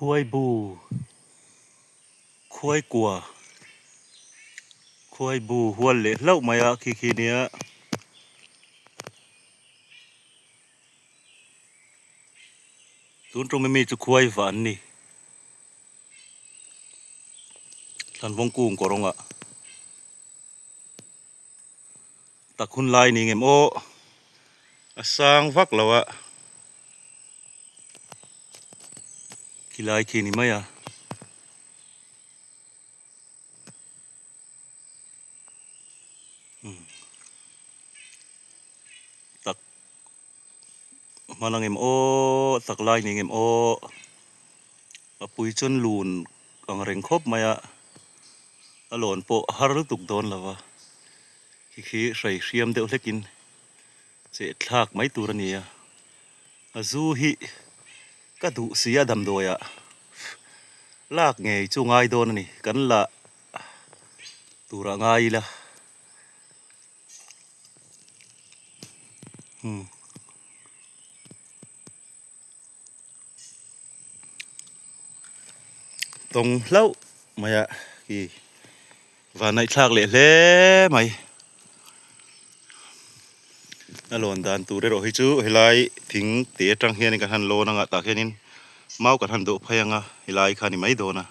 ควายบูควายกัวควายบูหัวเละเล่ามายะคีเนี้ยศูนย์ตรงไม่มีจะควายฝันนี่ท่านวงกุ้งกรงอ่ะตักคุณลายนี่เงมโอสร้างฟักแล้วอะกี่ลายคีนี่ไหมอะตักมาลังเงมโอตักลายนี่เงมโอปุยจนลูนกังเร่งครบไหมอะอหลอนโปฮารุตุกโดนแล้ววะขี้ใส่เชียมเดี๋ยวเล็กกินเจ็ดทากไม้ตัวนี้อะซูฮิก็ดูเสียดำโดยอะลากไงจูงไงโดนนี่กันละตัวไงละตรงเล่าไม่อะกี่วันในทากเละๆไหมนั่นหลอนดานตัวเรื่องให้จูให้ไล่ทิ้งเตะจังเฮียนกันทันโลนังอะตาแค่นี้เมากันทันโดพยังอะให้ไล่ขานี่ไม่โดนนะ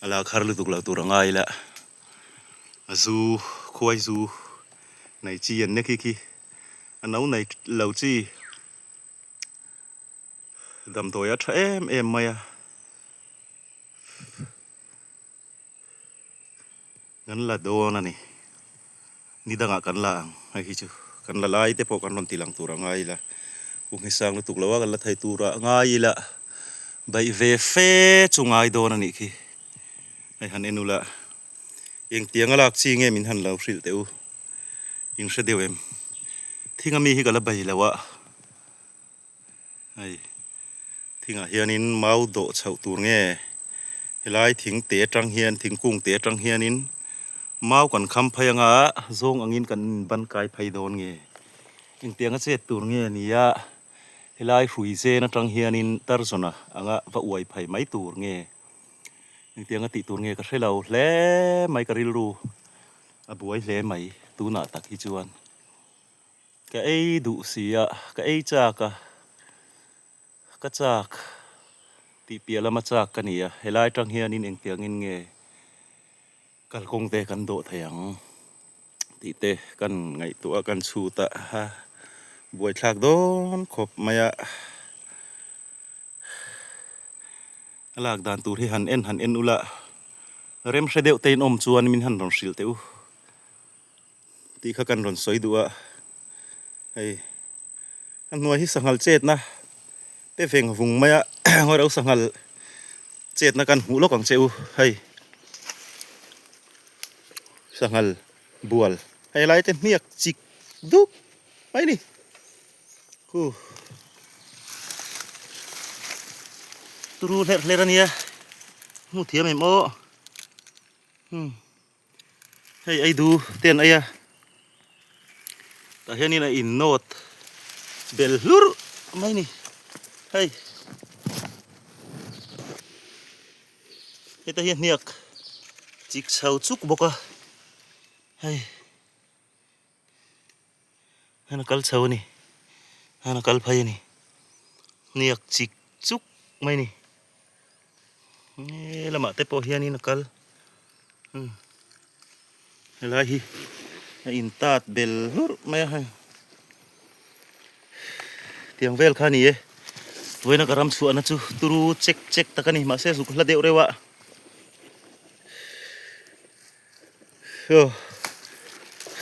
อะไรคาร์ลุตุกเราตัวไงละซูควายซูในจีนเนี่ยขี้อันนั้นในเหล่าจีดำตัวยัดเอ็มไหมอะงั้นละโดนนะนี่ดังกันละไอ้ขี้จูกันละลายแต่พอกันนนตีหลังตัวไงละกูให้สร้างลุตุกเราว่ากันละไทยตัวไงละใบเวฟเฟจุงไงโดนนี่ขี้ไอ้ฮันเอ็นุละยังเตียงอะไรซีเงี้ยมินฮันเราสิลเตวยังเสดียวที่งามีให้กันละใบแล้ววะไอ้ที่งาเฮียนินเมาโดเช่าตัวเงี้ยเฮลัยทิ้งเตะจังเฮียนทิ้งกุ้งเตะจังเฮียนินเมากันคำพยังะโจงอังอินกันบันกายไพโดนเงี้ยยังเตียงก็เจ็ดตัวเงี้ยนี่ยะเฮลัยฝุ่ยเซนะจังเฮียนินตาร์สนะอ่างะว่าอวยไพไม่ตัวเงี้ยยังเตียงก็ติตัวเงี้ยก็ใช่เราเล่ไม่กระริลรูบวยเล่ไม่ตัวหน้าตักฮิจวนก็ไอ้ดุเสียก็ไอ้จากก็จากตีเปียละมาจากกันเนี่ยเฮลัยจังเฮียนินเองเตียงเงินเงกันคงเตกันโดดทยังตีเตกันไงตัวกันชูตะฮะบวยฉากโดนขบมายะลากดานตูที่หันเอ็นอุละเริ่มเสด็จเตนอมชวนมินหันรอนสิลเตวตีข้ากันรอนสวยดัวไอ้อันนัวที่สังหารเจ็ดนะเต้เฟงหุงมายะหัวเราสังหารเจ็ดนะกันหูลกของเจ้าให้สังหารบัวให้ไล่เต็มเมียกจิกดุไปนี่ตูรูเล่ๆนี่หูเทียมเอ็มโอให้ไอ้ดูเตียนไอ้อะแต่เฮียนี่นะอินโนดเบลลูร์ไม่นี่ให้แต่เฮียนี่จิกเช่าจุกบกะให้นักกัลเช่านี่นักกัลพายนี่นี่จิกจุกไม่นี่ละมาแต่พอเฮียนี่นักกัลอะไรอินตัดเบลลูร์ไม่ให้เตียงเวลขานี่ตัวนักรำสวนนะจูตูรูเช็คตะกันนี่มาเสียสุขละเดียวเร็วะ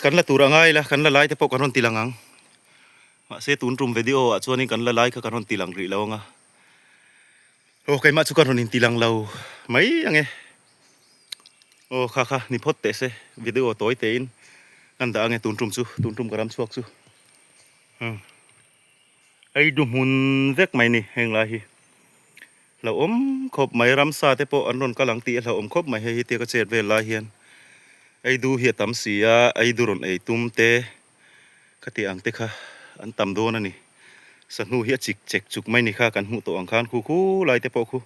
กันละตัวง่ายละกันละลายแต่พอกันนตีหลังงังมาเสียตุนรุมวิดีโออ่ะชวนนี้กันละลายก็กันนตีหลังรีแล้วงะโอ้ใครมาสุกันนตีหลังเราไม่ยังไงโอ้ค่ะนี่พอดเตะเสวิดีโอตัวเตอินนั่นด่าไงตุนรุมกระรำสวกซูไอ้ดูมุนเวกไม่นี่เฮงไรเราขบไม่รำซาแต่พออันนนกำลังตีเราขบไม่ให้เตียกเจ็ดเวลาเฮียนไอ้ดูเฮียตำเสียไอ้ดูรนไอ้ตุ้มเตะกติอังเตะค่ะอันตำโดนนี่ สนูเฮียจิกเจ็กจุกไม่นี่ค่ากันหูตัวอังคารคู่ๆลายแต่ปอคู่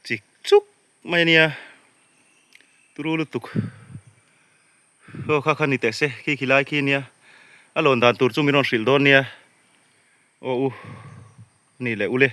จิกจุกไม่เนี่ยตุรุลุตุกโอ้ค่าคันนี่แต่เสขี้ลายขี้เนี่ยอลอนดานตูรจุมิรอนสิลดอนเนี่ยโอ้นี่แหละอุเล